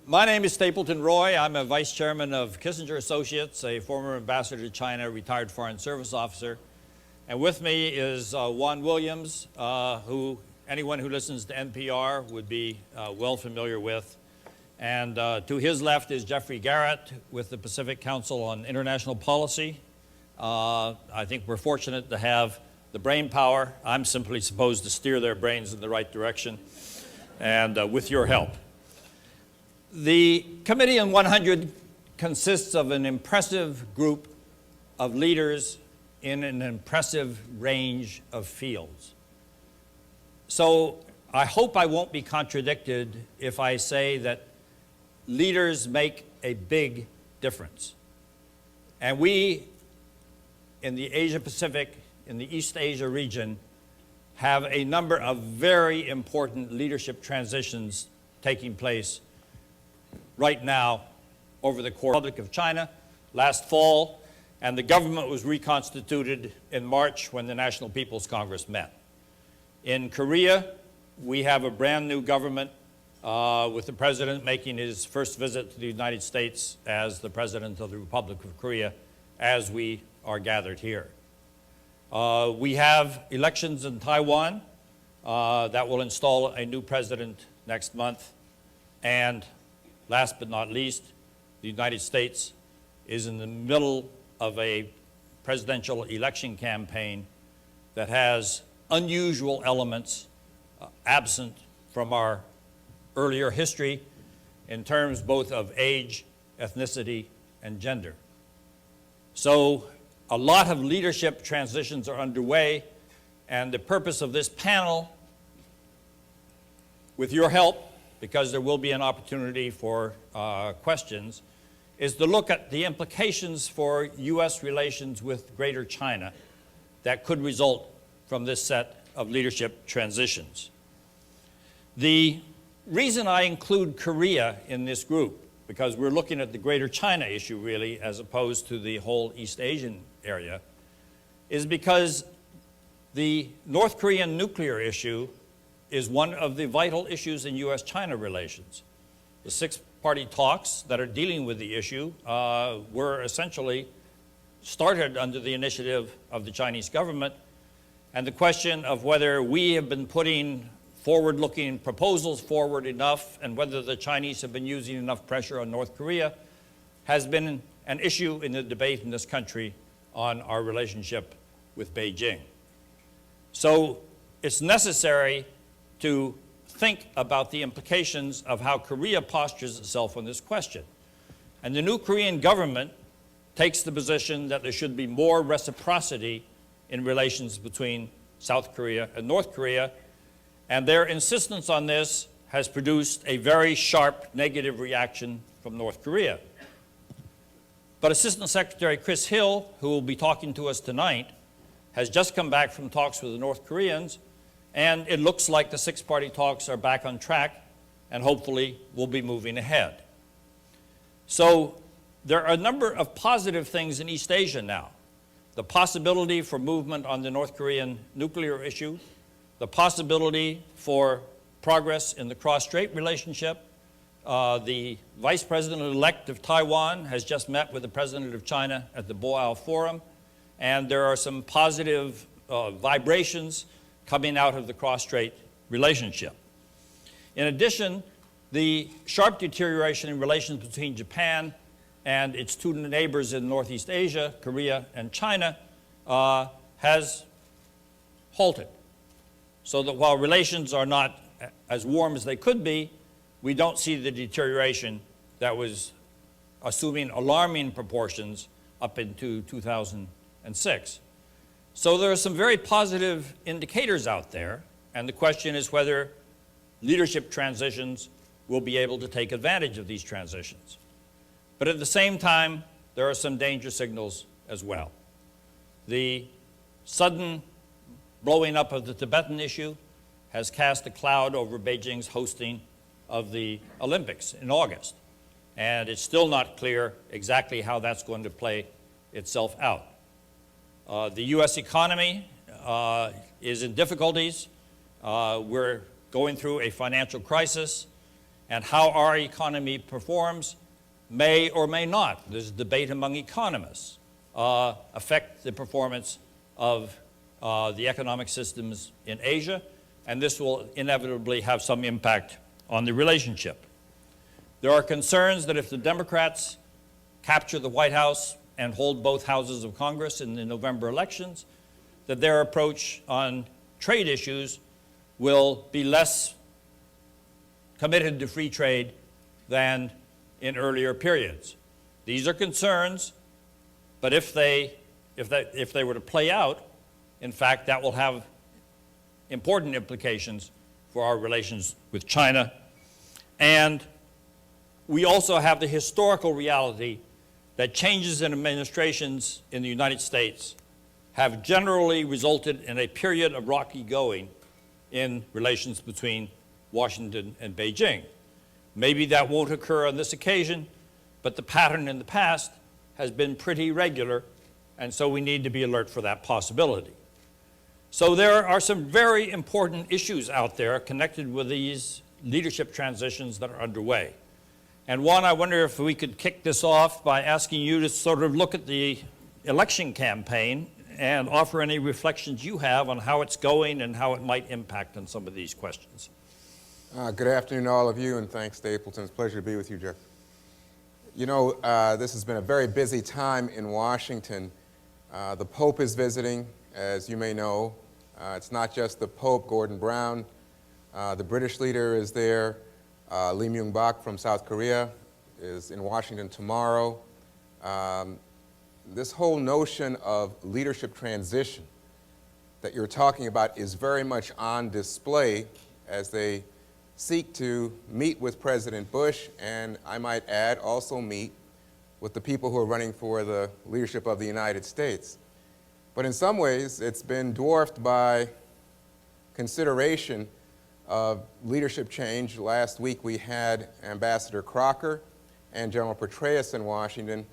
My name is Stapleton Roy. I'm a vice chairman of Kissinger Associates, a former ambassador to China, retired foreign service officer. And with me is Juan Williams, who anyone who listens to NPR would be well familiar with. And to his left is Geoffrey Garrett with the Pacific Council on International Policy. I think we're fortunate to have the brain power. I'm simply supposed to steer their brains in the right direction, and with your help. The Committee on 100 consists of an impressive group of leaders in an impressive range of fields. So I hope I won't be contradicted if I say that leaders make a big difference. And we, in the Asia-Pacific, in the East Asia region, have a number of very important leadership transitions taking place right now over the course of the Republic of China last fall, and the government was reconstituted in March when the National People's Congress met. In Korea, we have a brand new government with the president making his first visit to the United States as the president of the Republic of Korea as we are gathered here. We have elections in Taiwan that will install a new president next month, and last but not least, the United States is in the middle of a presidential election campaign that has unusual elements absent from our earlier history in terms both of age, ethnicity, and gender. So a lot of leadership transitions are underway, and the purpose of this panel, with your help, because there will be an opportunity for questions, is to look at the implications for U.S. relations with Greater China that could result from this set of leadership transitions. The reason I include Korea in this group, because we're looking at the Greater China issue really as opposed to the whole East Asian area, is because the North Korean nuclear issue is one of the vital issues in U.S.-China relations. The six-party talks that are dealing with the issue were essentially started under the initiative of the Chinese government, and the question of whether we have been putting forward-looking proposals forward enough and whether the Chinese have been using enough pressure on North Korea has been an issue in the debate in this country on our relationship with Beijing. So it's necessary to think about the implications of how Korea postures itself on this question. And the new Korean government takes the position that there should be more reciprocity in relations between South Korea and North Korea, and their insistence on this has produced a very sharp negative reaction from North Korea. But Assistant Secretary Chris Hill, who will be talking to us tonight, has just come back from talks with the North Koreans, and it looks like the six-party talks are back on track and hopefully will be moving ahead. So there are a number of positive things in East Asia now. The possibility for movement on the North Korean nuclear issue, the possibility for progress in the cross-strait relationship. The Vice President-elect of Taiwan has just met with the President of China at the Boao Forum, and there are some positive vibrations coming out of the cross-strait relationship. In addition, the sharp deterioration in relations between Japan and its two neighbors in Northeast Asia, Korea and China, has halted. So that while relations are not as warm as they could be, we don't see the deterioration that was assuming alarming proportions up into 2006. So there are some very positive indicators out there, and the question is whether leadership transitions will be able to take advantage of these transitions. But at the same time, there are some danger signals as well. The sudden blowing up of the Tibetan issue has cast a cloud over Beijing's hosting of the Olympics in August, and it's still not clear exactly how that's going to play itself out. The U.S. economy is in difficulties. We're going through a financial crisis. and how our economy performs may or may not, there's debate among economists, affect the performance of the economic systems in Asia, and this will inevitably have some impact on the relationship. There are concerns that if the Democrats capture the White House and hold both houses of Congress in the November elections, that their approach on trade issues will be less committed to free trade than in earlier periods. These are concerns, but if they were to play out, in fact, that will have important implications for our relations with China. And we also have the historical reality that changes in administrations in the United States have generally resulted in a period of rocky going in relations between Washington and Beijing. Maybe that won't occur on this occasion, but the pattern in the past has been pretty regular, and so we need to be alert for that possibility. So there are some very important issues out there connected with these leadership transitions that are underway. And Juan, I wonder if we could kick this off by asking you to sort of look at the election campaign and offer any reflections you have on how it's going and how it might impact on some of these questions. Good afternoon to all of you, and thanks, Stapleton. It's a pleasure to be with you, Jeff. You know, this has been a very busy time in Washington. The Pope is visiting, as you may know. It's not just the Pope, Gordon Brown. The British leader is there. Lee Myung-bak from South Korea is in Washington tomorrow. This whole notion of leadership transition that you're talking about is very much on display as they seek to meet with President Bush, and I might add, also meet with the people who are running for the leadership of the United States. But in some ways, it's been dwarfed by consideration of leadership change. Last week we had Ambassador Crocker and General Petraeus in Washington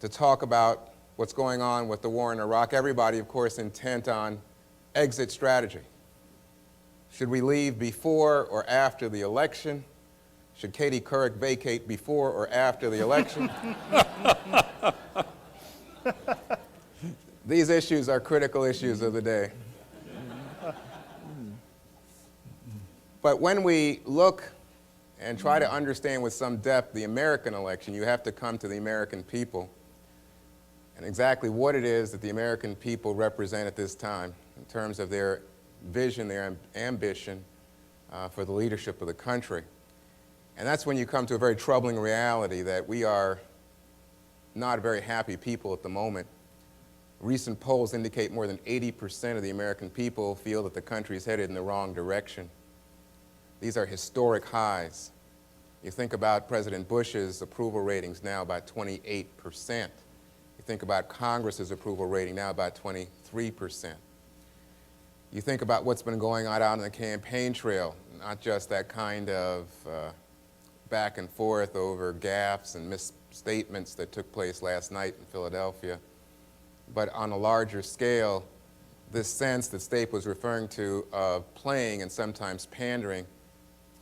to talk about what's going on with the war in Iraq. Everybody, of course, intent on exit strategy. Should we leave before or after the election? Should Katie Couric vacate before or after the election? These issues are critical issues of the day. But when we look and try to understand with some depth the American election, you have to come to the American people and exactly what it is that the American people represent at this time in terms of their vision, their ambition for the leadership of the country. And that's when you come to a very troubling reality that we are not a very happy people at the moment. Recent polls indicate more than 80% of the American people feel that the country is headed in the wrong direction. These are historic highs. You think about President Bush's approval ratings, now about 28%. You think about Congress's approval rating, now about 23%. You think about what's been going on out on the campaign trail, not just that kind of back and forth over gaffes and misstatements that took place last night in Philadelphia, but on a larger scale, this sense that Stape was referring to of playing and sometimes pandering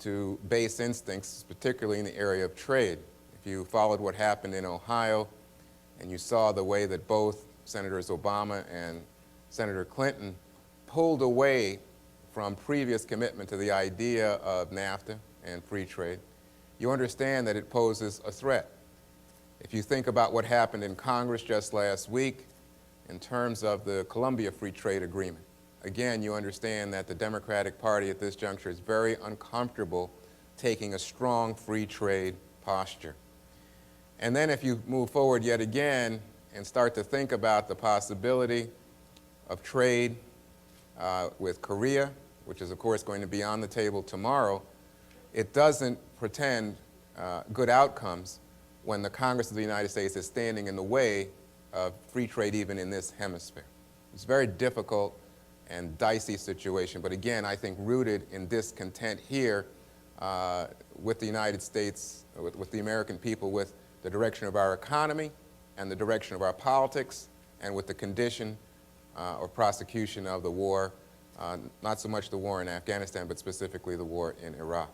to base instincts, particularly in the area of trade. If you followed what happened in Ohio and you saw the way that both Senators Obama and Senator Clinton pulled away from previous commitment to the idea of NAFTA and free trade, you understand that it poses a threat. If you think about what happened in Congress just last week in terms of the Colombia Free Trade Agreement, again, you understand that the Democratic Party at this juncture is very uncomfortable taking a strong free trade posture. And then if you move forward yet again and start to think about the possibility of trade with Korea, which is of course going to be on the table tomorrow, it doesn't pretend good outcomes when the Congress of the United States is standing in the way of free trade even in this hemisphere. It's a very difficult and dicey situation, but again, I think rooted in discontent here with the United States, with the American people, with the direction of our economy and the direction of our politics, and with the condition or prosecution of the war, not so much the war in Afghanistan, but specifically the war in Iraq.